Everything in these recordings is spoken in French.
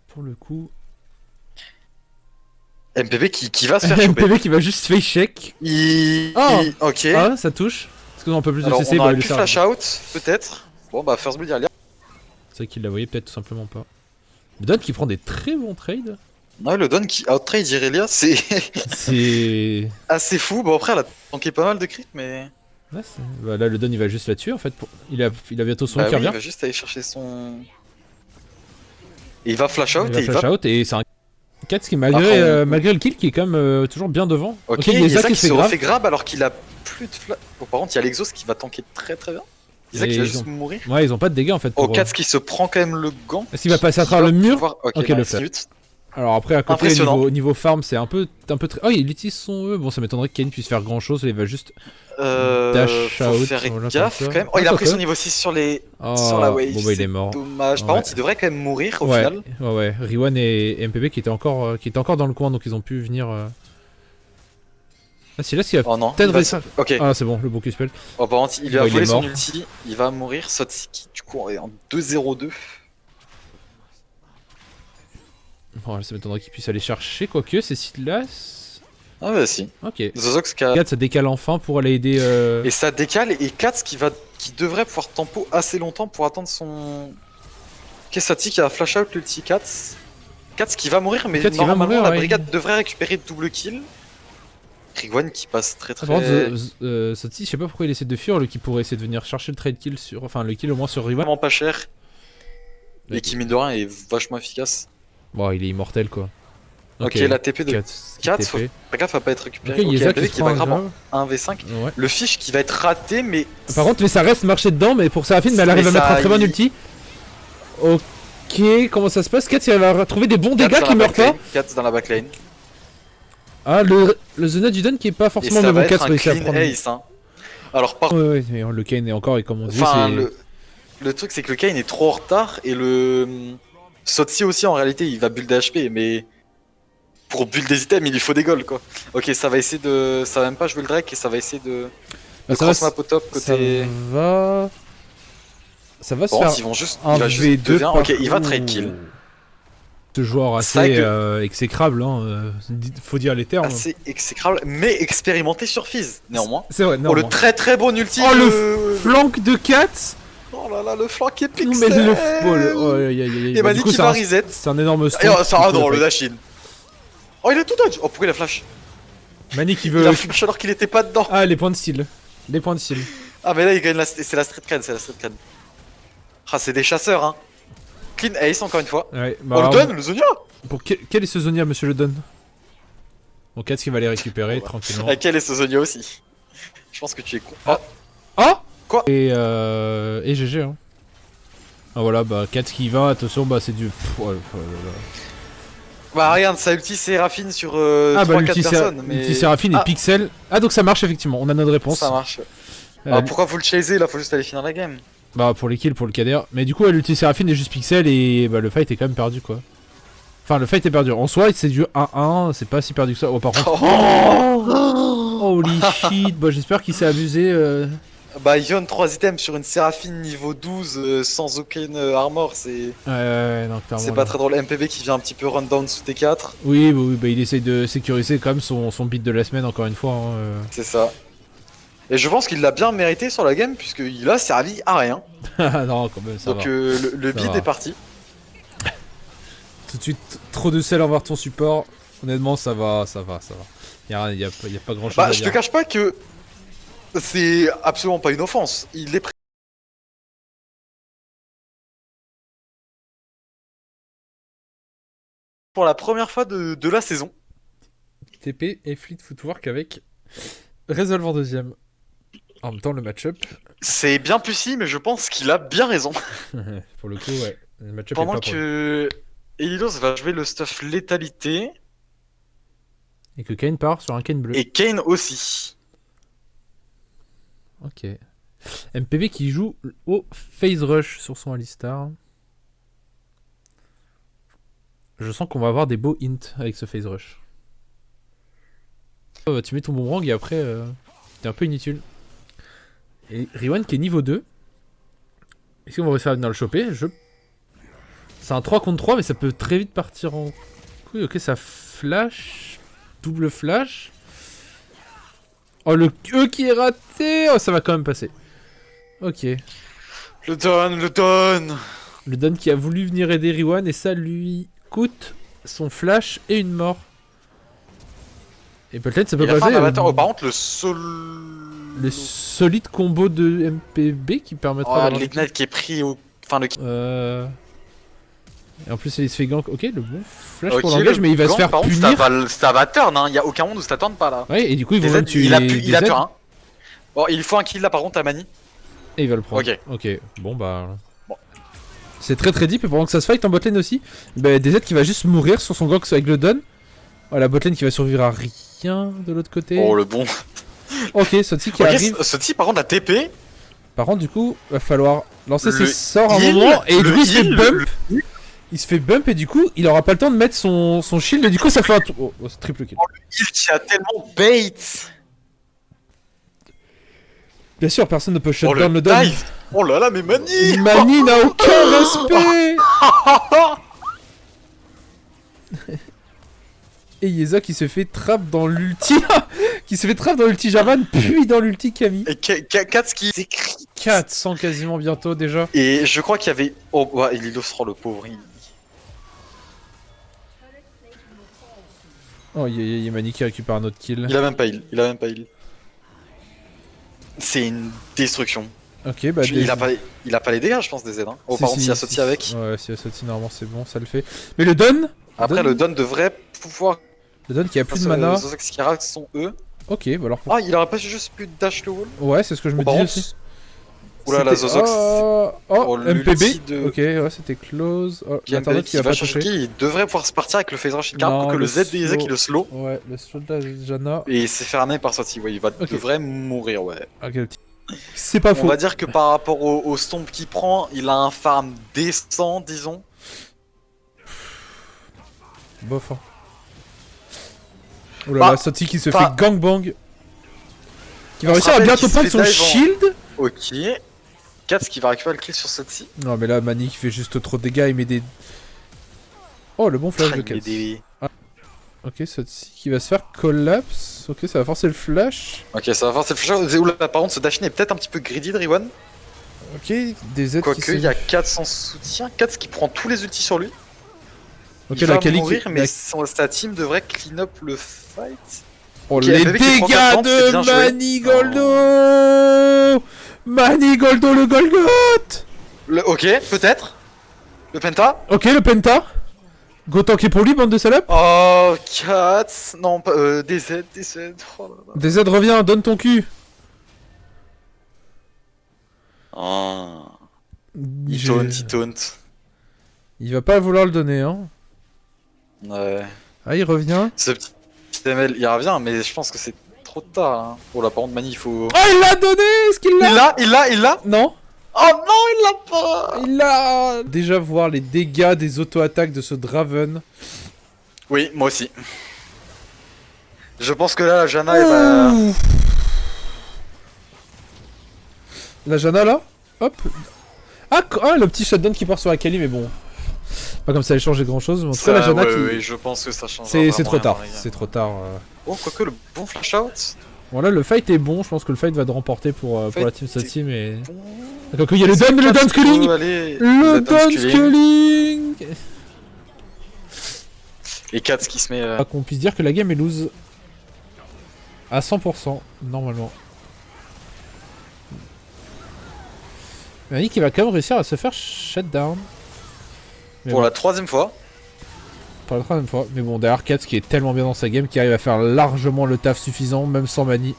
pour le coup. MPB qui va se faire choper. MPB qui va juste face check. Ok. Ah, ça touche. Est-ce qu'on a un peu plus de Alors CC? on Bah, aurait il le pu sert. flash out, peut-être. Bon bah first blood derrière. C'est vrai qu'il la voyait peut-être tout simplement pas. Don qui prend des très bons trades. Ouais, le Don qui out-trade Irelia, c'est C'est. assez fou. Bon après elle a tanké pas mal de crit, mais... Ouais, bah, là, le Don il va juste la tuer en fait. Il a bientôt son Bah qui oui, revient. il va juste aller chercher son... Et il va flash out Il va et il flash va... out et c'est un Katz qui malgré, Après, malgré le kill qui est quand même toujours bien devant. Ok, il y a Isaac qui se se fait grave. refait grab alors qu'il a plus de flash. Bon, par contre, il y a l'Exos qui va tanker très très bien. Isaac Et il va ils juste ont- mourir. Ouais, ils ont pas de dégâts en fait. Oh, Pour, Katz qui se prend quand même le gant. Est-ce qu'il va passer à travers le mur? Ok, Ok, nice, le fait. lutte. Alors après à côté Impressionnant. niveau farm c'est un peu très... Oh il utilise son E. Bon ça m'étonnerait que Kane puisse faire grand chose. Il va juste dash Faut out. faire voilà, gaffe comme quand ça. même. Oh, il a Ah, pris quoi son niveau 6 sur la Oh, wave. bon bah il c'est est mort. Dommage. Par Ouais. contre, il devrait quand même mourir au Ouais, final. ouais. Riwan et MPB qui étaient encore dans le coin donc ils ont pu venir. Ah c'est là s'il a Oh non. peut-être il va- réussi. Ok. Ah c'est bon le bon Q-spell. Oh, par contre, il lui a Bon, il volé est son mort. ulti. Il va mourir. Sotsi qui du coup est en 2-0-2. Bon ça m'étonnerait qu'il puisse aller chercher quoique c'est Silas. Ah bah si. Ok. Zozox qui a... Regarde ça décale enfin pour aller aider. Et ça décale et Katz qui devrait pouvoir tempo assez longtemps pour attendre son... Ok, Sotsi qui a flash out l'ulti Katz. Katz qui va mourir mais Katz qui va normalement mourir, la ouais. brigade devrait récupérer double kill. Rigwan qui passe très très... Par contre, Sotsi, je sais pas pourquoi il essaie de fuir, le qui pourrait essayer de venir chercher le trade kill sur. Enfin, le kill au moins sur Rivan. Vraiment pas cher. Ouais. Et qui mine de rien est vachement efficace. Bon, il est immortel quoi. Ok, la TP de Katz, 4, faut TP. faire gaffe à pas être récupéré. Ok, Ok, Yeza MPB qui qui va grab grave. en 1v5. Ouais. Le fish qui va être raté, mais... Par contre, mais ça reste marcher dedans, mais pour Seraphine, mais elle arrive Mais à mettre ça, un très bon il- ulti. Ok, comment ça se passe? Katz, il va retrouver des bons dégâts qui meurent pas. 4 dans la backline. Ah, le Zona du Don qui est pas Et forcément ça le va bon être Katz un réussi à clean prendre. ace. Hein. Alors par Ouais, mais le Kane est encore, et comme on disait, Enfin, c'est. le truc c'est que le Kayn est trop en retard et le Sotsi aussi en réalité il va build des HP mais pour build des items il lui faut des golds quoi. Ok ça va essayer de... Ça va même pas jouer le Drake et ça va essayer de Ça va cross map au top côté... Ça va se Bon, faire. ils vont juste... Un Il va juste V2 2v1. Ok il va trade kill. Ce joueur C'est vrai assez que- exécrable, hein, faut dire les termes. Assez exécrable mais expérimenté sur Fizz néanmoins. C'est vrai, non. Oh le très très bon ulti Oh, de... Flank de Katz. Oh là là le flank est Non, pixel. mais Et Mani qui va reset. C'est un énorme Et stun. ça ah non le dash in. Oh il a tout dodge. Oh pourquoi il a flash? Mani qui Il veut. a flash alors qu'il était pas dedans. Ah, les points de style. Les points de style. Ah mais là il gagne c'est la street cred, c'est la street cred. Ah c'est des chasseurs hein. Clean ace encore une fois. Ouais, Oh le Don, le Zonia. Pour quel est ce Zonia, monsieur le Don? Bon, Katz qui va les récupérer tranquillement. Ah, quel est ce Zonia aussi? Je pense que tu es con. Ah. Oh Quoi? Et GG hein. Ah voilà, bah Katz qui va, attention, bah c'est du... Bah regarde, sa ulti c'est Raffine sur Ah bah 3-4 l'ulti personnes. Mais... l'ulti Séraphine et Ah. Pixel. Ah donc ça marche effectivement, on a notre réponse. Ça marche. Euh, Alors pourquoi faut le chaser là? Faut juste aller finir la game. Bah pour les kills, pour le KDR. Mais du coup l'ulti Séraphine est juste Pixel et bah le fight est quand même perdu quoi. Enfin le fight est perdu. En soi c'est du 1-1, c'est pas si perdu que ça. Oh par contre... Holy shit, bah j'espère qu'il s'est abusé. Bah Yon 3 items sur une Séraphine niveau 12 sans aucune armor, c'est... Ouais, non, clairement. C'est pas très drôle. MPB qui vient un petit peu run down sous T4. Oui, bah il essaye de sécuriser quand même son beat de la semaine encore une fois. Hein, C'est ça. Et je pense qu'il l'a bien mérité sur la game puisqu'il a servi à rien. non, quand même, ça Donc va. le Ça bid va. est parti. Tout de suite, trop de sel envers ton support. Honnêtement, ça va. Y a pas grand chose Bah à je te dire. cache pas que c'est absolument pas une offense. Il est prêt. Pour la première fois de la saison. TP et Fleet Footwork avec Resolve en deuxième. En même temps, le match-up, C'est bien pussy mais je pense qu'il a bien raison. pour le coup, ouais. Le match-up Pendant est pas pour lui. que Elilos va jouer le stuff létalité Et que Kane part sur un Kane bleu. et Kane aussi. Ok. MPB qui joue au Phase Rush sur son Alistar. Je sens qu'on va avoir des beaux hints avec ce Phase Rush. Oh, bah, tu mets ton boomerang et après, t'es un peu inutile. Et Riwan qui est niveau 2. Est-ce qu'on va réussir à venir le choper? C'est un 3 contre 3, mais ça peut très vite partir en couille. Ok, ça flash. Double flash. Oh, le E qui est raté. Oh, ça va quand même passer. Ok. Le Don, le Don. Le Don qui a voulu venir aider Riwan et ça lui coûte son flash et une mort. Et peut-être ça peut passer. Par contre, le solide combo de MPB qui permettra d'avoir l'ignite qui est pris au... Enfin, le... Et en plus il se fait gank. Ok, le bon flash pour l'engage, mais il va se faire par punir. Contre, ça va turn, hein. Il y a aucun monde où ça tourne pas là. Ouais, et du coup ils vont même tuer. Il a plus rien. Bon, il faut un kill là par contre à Mani. Et il va le prendre. Ok. Bon bah... Bon. C'est très très deep et pendant que ça se fight en botlane aussi, bah, DZ qui va juste mourir sur son gank avec le Don. Oh, la botlane qui va survivre à rien de l'autre côté. Oh le bon. Ok, Sotsi qui arrive. Sotsi par contre a TP. Par contre du coup, va falloir lancer ses sorts à un moment et du coup il se fait bump. Il se fait bump et du coup il aura pas le temps de mettre son shield et du coup ça fait un oh, c'est triple kill. Oh, le heal qui a tellement bait. Bien sûr, personne ne peut shutdown le Don. Oh là là, mais Mani Mani n'a aucun respect. Et Yeza qui se fait trap dans l'ulti. Qui se fait trap dans l'ulti Jarvan, puis dans l'ulti Camille. Et Katz qui s'écrit 400 quasiment bientôt déjà. Et je crois qu'il y avait... Oh, ouais, il illustre le pauvre. Oh, il y a Mani qui récupère un autre kill. Il a même pas heal. C'est une destruction. Ok, bah il a pas les dégâts, je pense, des Z. Hein. Oh, par contre, s'il y a Sotsi avec. Ouais, s'il y a Sotsi, normalement c'est bon, ça le fait. Mais le Don. Après, le Don devrait pouvoir. Le Don qui a plus de mana. Ce qui rate son E. Ok, bah alors. Ah, il aurait pas juste pu dash le wall. Ouais, c'est ce que je me dis aussi. Oula, la Zozox. Oh, MPB. Ok, ouais, c'était close. Oh, l'internet qui va pas toucher. Il devrait pouvoir se partir avec le phase rush pour que le Z de Yeza qui le slow. Ouais, le slow de la Janna. Et c'est fermé par Sotsi, ouais, il devrait mourir, ouais. Ok, c'est pas faux. On va dire que par rapport au stomp qu'il prend, il a un farm décent, disons. Bof. Hein. Oula, la Sotsi qui se fait gangbang. Qui va réussir à bientôt prendre son shield. Ok. Katz qui va récupérer le kill sur Sotsi. Non, mais là, Mani qui fait juste trop de dégâts, il met des. Oh, le bon flash de Katz. Ah. Ok, Sotsi qui va se faire collapse. Ok, ça va forcer le flash. Ok, ça va forcer le flash. Oula, par contre, ce Dashin est peut-être un petit peu greedy de Riwan. Ok, des Z. Quoique, il y a Katz sans soutien. Katz qui prend tous les ultis sur lui. Ok, il la va mourir, mais sa team devrait clean up le fight. Oh, okay, les dégâts de Manigoldo. Manigoldo le Golgoth. Ok, peut-être. Le Penta. Ok, le Penta. Go tanker pour lui, bande de salopes. Oh, Katz. Non, pas DZ. Oh là là. DZ, reviens, donne ton cul. Oh. Il taunt. Il va pas vouloir le donner, hein. Ouais. Ah, il revient. Ce petit ML, il revient, mais je pense que c'est trop tard. Hein. Oh là, par contre, Mani, il faut. Oh, il l'a donné. Est-ce qu'il l'a? Il l'a. Non. Oh non, il l'a pas. Il l'a. Déjà voir les dégâts des auto-attaques de ce Draven. Oui, moi aussi. Je pense que là, la Janna, elle va. La Janna, là. Hop. Ah, le petit shutdown qui part sur Akali, mais bon. Pas comme ça, elle change grand chose. Mais en tout cas, la Janna qui. Oui, je pense que ça change. C'est trop tard. C'est trop tard. Oh, quoique le bon flash out. Bon, là, le fight est bon. Je pense que le fight va te remporter pour la team Sotsi, mais. D'accord, il y a le Don Sculling. Le Don Sculling. Et Katz qui se met. Qu'on puisse dire que la game est lose. À 100%, normalement. Mani qui va quand même réussir à se faire shutdown. Pour la troisième fois. Pour la troisième fois. Mais bon, derrière Katz qui est tellement bien dans sa game qui arrive à faire largement le taf suffisant, même sans Mani.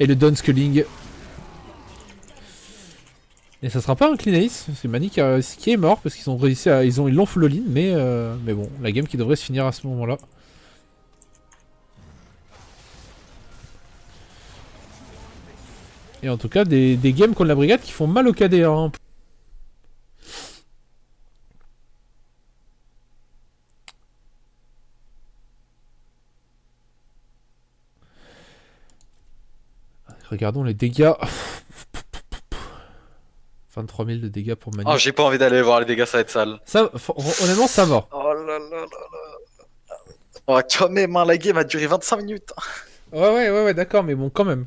Et le Don Sculling. Et ça sera pas un clean ace, c'est Mani qui est mort parce qu'ils ont réussi à. Ils l'ont full all-in, mais bon, la game qui devrait se finir à ce moment-là. Et en tout cas, des games contre la brigade qui font mal au KD. Hein. Regardons les dégâts. 23 000 de dégâts pour Manu. Oh, j'ai pas envie d'aller voir les dégâts, ça va être sale. Ça, honnêtement, ça va. Oh là là là là. Oh, quand même, hein, la game a duré 25 minutes. Ouais, d'accord, mais bon, quand même.